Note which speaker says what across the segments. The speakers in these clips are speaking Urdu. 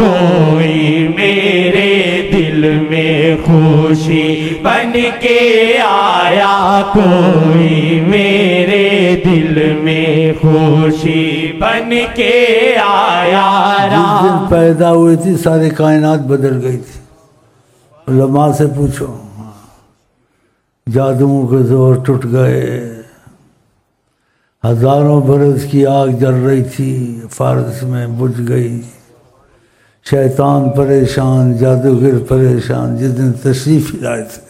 Speaker 1: کوئی میرے دل میں خوشی بن کے آیا، کوئی میرے دل میں خوشی بن کے آیا۔
Speaker 2: جس دن پیدا ہوئی تھی ساری کائنات بدل گئی تھی۔ علماء سے پوچھو، جادوؤں کے زور ٹوٹ گئے، ہزاروں برس کی آگ جل رہی تھی فارس میں بجھ گئی، شیطان پریشان، جادوگر پریشان۔ جس دن تشریف لائے تھے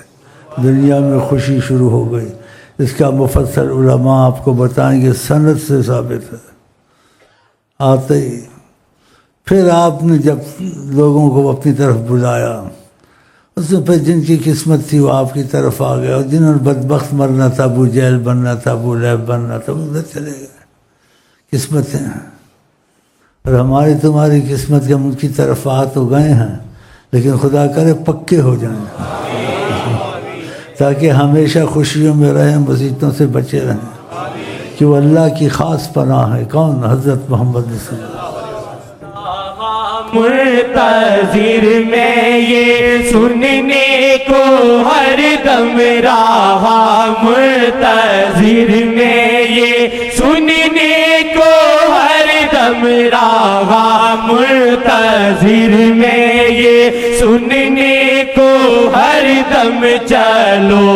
Speaker 2: دنیا میں خوشی شروع ہو گئی۔ اس کا مفسر علماء آپ کو بتائیں گے، سند سے ثابت ہے۔ آتے ہی پھر آپ نے جب لوگوں کو اپنی طرف بلایا، اس میں پھر جن کی قسمت تھی وہ آپ کی طرف آ گئے، اور جنہوں نے بدبخت مرنا تھا، ابو جہل بننا تھا، ابو لہب بننا تھا، وہ ادھر چلے گئے۔ قسمتیں ہیں، اور ہماری تمہاری قسمت کے ان کی طرف آ تو گئے ہیں، لیکن خدا کرے پکے ہو جائیں تاکہ ہمیشہ خوشیوں میں رہیں، مصیبتوں سے بچے رہیں، کہ وہ اللہ کی خاص پناہ ہے۔ کون؟ حضرت محمد صلی اللہ علیہ وسلم۔
Speaker 1: منتظر میں یہ سننے کو ہر دم رہا، منتظر میں یہ سننے کو ہر دم رہا، منتظر میں یہ سننے کو ہر دم۔ چلو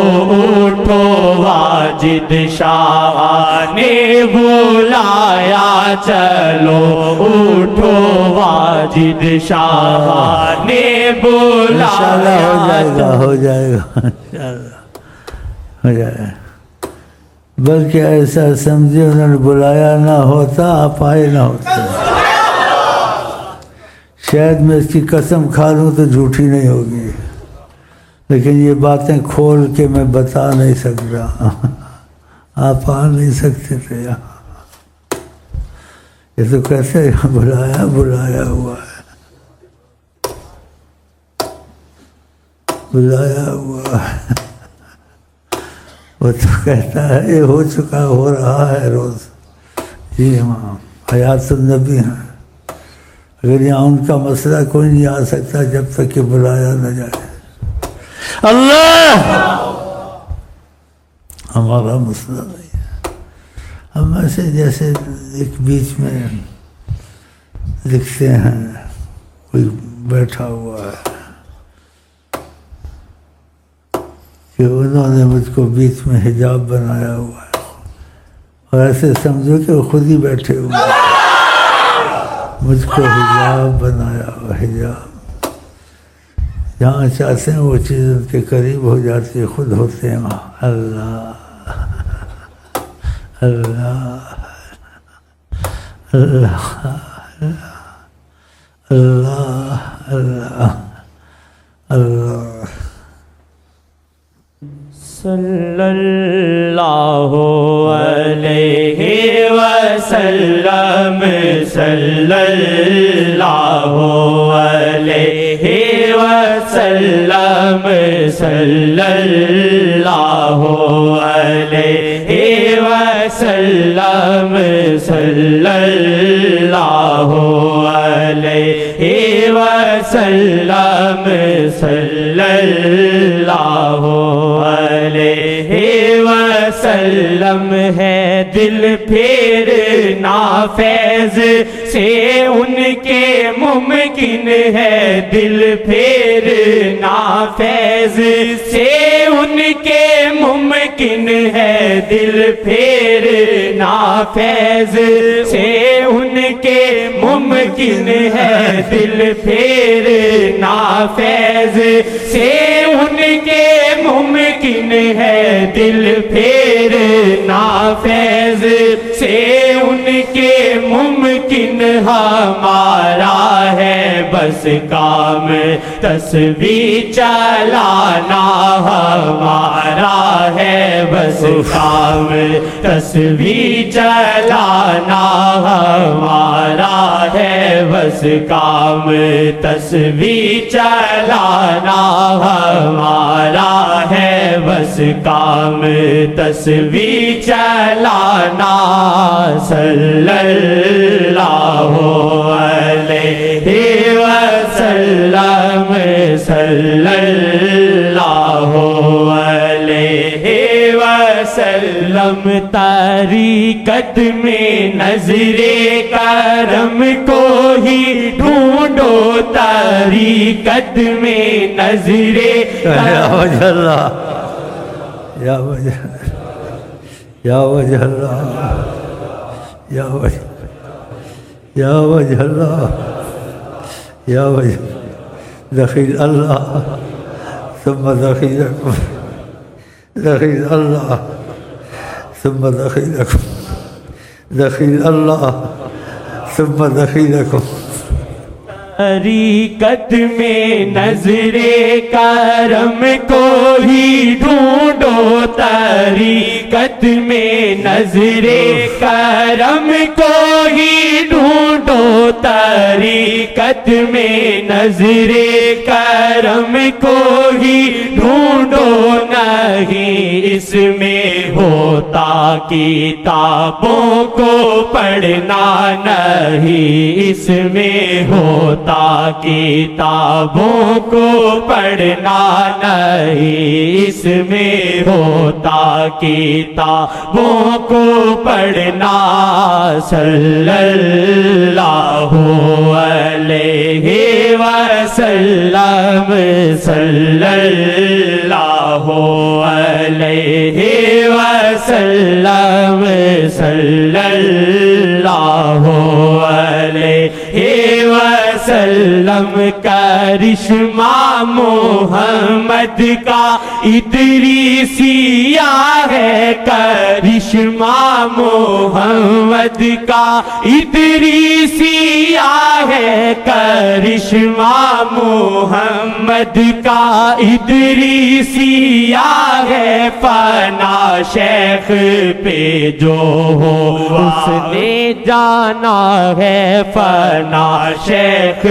Speaker 1: اٹھو واجد شاہ نے بلایا، چلو اٹھو واجد شاہ نے بلایا۔
Speaker 2: ہو جائے گا انشاءاللہ، ہو جائے گا۔ بلکہ ایسا سمجھے انہوں نے بلایا نہ ہوتا، آپ آئے نہ ہوتے۔ شاید میں اس کی قسم کھا لوں تو جھوٹی نہیں ہوگی، لیکن یہ باتیں کھول کے میں بتا نہیں سکتا۔ آپ آ نہیں سکتے تھے یہاں، یہ تو کیسے بلایا بلایا ہوا ہے، بلایا ہوا ہے۔ وہ تو کہتا ہے یہ ہو چکا، ہو رہا ہے روز۔ جی ہاں، حیات النبی ہیں، اگر یہاں ان کا مسئلہ کوئی نہیں آ سکتا جب تک کہ بلایا نہ جائے۔ اللہ ہمارا مسئلہ نہیں ہے۔ ہم ایسے جیسے ایک بیچ میں لکھتے ہیں، کوئی بیٹھا ہوا ہے کہ انہوں نے مجھ کو بیچ میں حجاب بنایا ہوا ہے، اور ایسے سمجھو کہ وہ خود ہی بیٹھے ہوئے ہیں، مجھ کو حجاب بنایا ہوا، حجاب۔ جہاں چاہتے ہیں وہ چیز ان کے قریب ہو جاتی ہے، خود ہوتے ہیں وہاں۔ اللہ اللہ اللہ اللہ اللہ اللہ۔
Speaker 1: صلی اللہ علیہ وسلم، صلی اللہ علیہ وسلم، صلی اللہ علیہ وسلم، صلی اللہ علیہ وسلم، صلی اللہ علیہ وسلم۔ ہے دل پھیرنا فیض سے ان کے ممکن ہے، دل پھیرنا فیض سے ان کے ممکن ہے، دل پھیرنا فیض سے ان کے ممکن ہے، دل پھیرنا فیض سے ان کے ممکن ہے، دل پھیرنا فیض سے ان کے ممکن ہمارا ہے، بس کام تسبیح چلانا ہمارا ہے، بس کام تسبیح چلانا ہمارا ہے، بس کام تسبیح چلانا ہمارا ہے، بس کام تسبیح چلانا۔ صلی اللہ علیہ وسلم صلی اللہ علیہ وسلم طریقت میں نظر کرم کو ہی ڈھونڈو طریقت میں نظر
Speaker 2: یا وجہ اللہ یا وجہ یا وجہ اللہ یا وجہ اللہ یا وجہ دخیل اللہ ثم دخیلکم دخیل اللہ ثم دخیلکم دخیل اللہ ثم دخیلکم
Speaker 1: طریقت میں نظر کرم کو ہی ڈھونڈو طریقت میں نظر کرم کو ہی ڈھونڈو طریقت میں نظر کرم کو ہی ڈھونڈو نہیں اس میں ہوتا کتابوں کو پڑھنا نہیں اس میں ہوتا کتابوں کو پڑھنا نہیں اس میں ہوتا کتابوں کو پڑھنا صلی اللہ علیہ وسلم صلی اللہ علیہ وسلم صلی اللہ علیہ وسلم کرشمہ محمد کا ادریسیہ ہے کرشمہ محمد کا ادریسیہ ہے کرشمہ محمد کا ادریسیہ ہے فنا شیخ پہ جو ہو اس نے جانا ہے فنا شیخ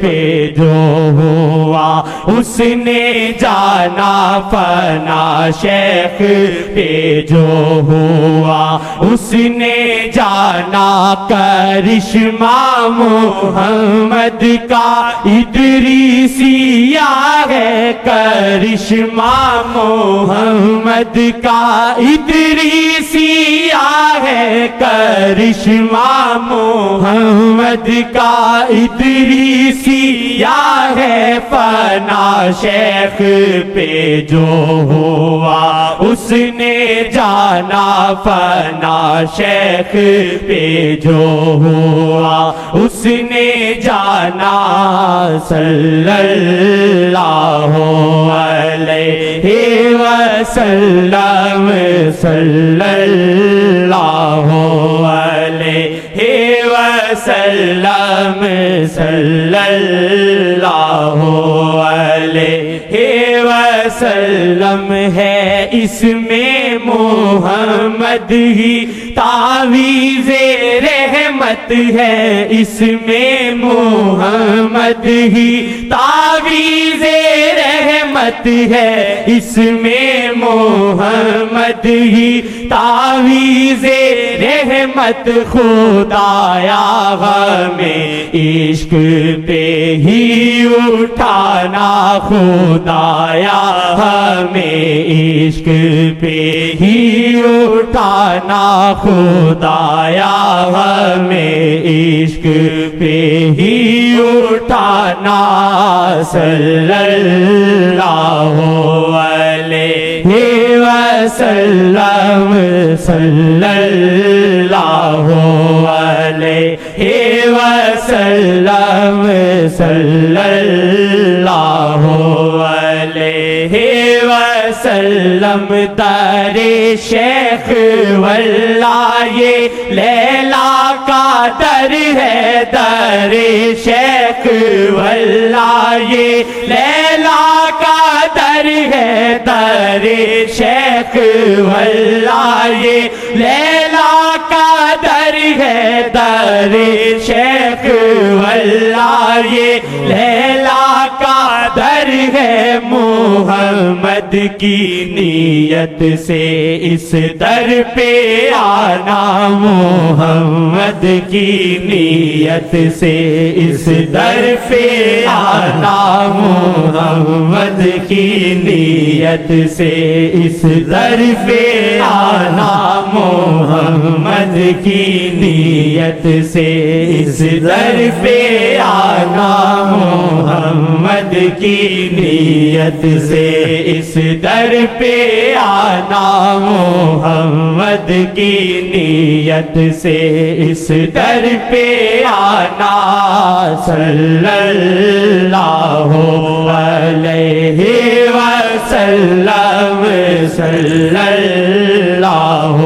Speaker 1: پہ جو ہوا اس نے جانا فنا شیخ پہ جو ہوا اس نے جانا کرشمہ محمد کا ادریسیہ ہے کرشمہ محمد کا ادریسیہ ہے کرشمہ محمد کا ادریسیہ ہے فنا شیخ پہ جو ہوا اس نے جانا فنا شیخ پہ جو ہوا اس نے جانا صلی اللہ علیہ وسلم صلی اللہ علیہ وسلم صلی اللہ علیہ وسلم ہے اس میں محمد ہی تعویذ رحمت ہے اس میں محمد ہی تعویذ رحمت ہے اس میں محمد ہی تعویذ رحمت خدایا ہمیں عشق پہ ہی اٹھانا خدایا ہمیں عشق پہ ہی اٹھانا خدایا ہمیں عشق پہ ہی اٹھانا صلی اللہ علیہ وسلم صلی اللہ علیہ وسلم صلی اللہ علیہ وسلم در شیخ واللہ یہ لیلا کا در ہے در شیخ واللہ یہ لیلا کا در ہے در شیخ واللہ یہ لیلا کا در ہے در شیخ واللہ یہ لیلا کا در ہے محمد کی نیت سے اس در پہ آنا محمد کی نیت سے اس در پہ آنا محمد کی نیت سے اس در پہ آنا محمد کی نیت سے اس در پہ آنا محمد کی نیت سے اس در پہ آنا محمد کی نیت سے اس در پہ آنا صلی اللہ علیہ وسلم صلی اللہ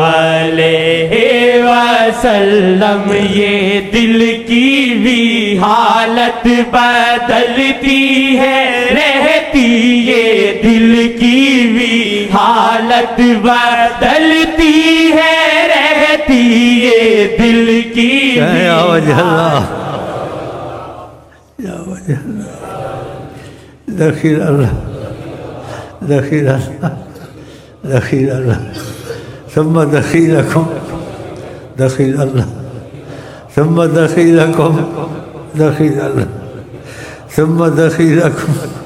Speaker 1: علیہ وسلم یہ دل کی بھی حالت بدلتی ہے رہتی یہ دل کی بھی حالت بدلتی ہے رہتی یہ دل کی
Speaker 2: یا وجہ اللہ یا وجہ اللہ ذخیر اللہ ذخیر اللہ ذخیر اللہ ثم دخیلکم دخیل اللہ ثم دخیلکم دخیل اللہ ثم دخیلکم